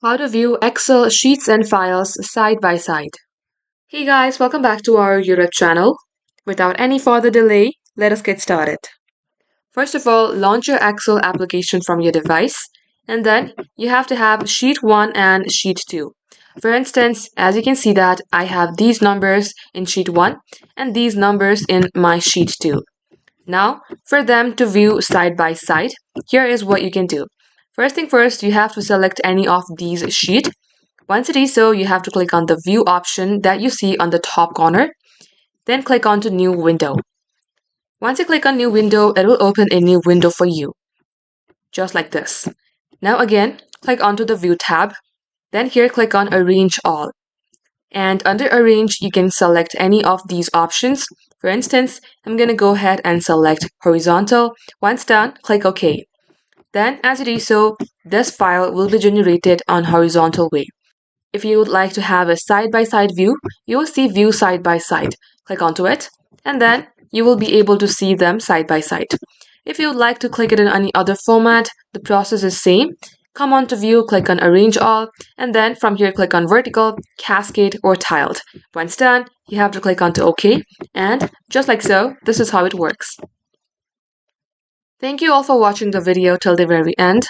How to view Excel sheets and files side by side. Hey guys, welcome back to our YouTube channel. Without any further delay, let us get started. First of all, launch your Excel application from your device, and then you have to have Sheet 1 and Sheet 2. For instance, as you can see that I have these numbers in Sheet 1 and these numbers in my Sheet 2. Now, for them to view side by side, here is what you can do. First thing first, you have to select any of these sheets. Once it is so, you have to click on the View option that you see on the top corner. Then click on to New Window. Once you click on New Window, it will open a new window for you, just like this. Now again, click onto the View tab. Then here click on Arrange All. And under Arrange, you can select any of these options. For instance, I'm going to go ahead and select Horizontal. Once done, click OK. Then, as it is so, this file will be generated on horizontal way. If you would like to have a side-by-side view, you will see View Side by Side. Click onto it, and then you will be able to see them side by side. If you would like to click it in any other format, the process is same. Come on to View, click on Arrange All, and then from here click on Vertical, Cascade, or Tiled. Once done, you have to click onto OK, and just like so, this is how it works. Thank you all for watching the video till the very end.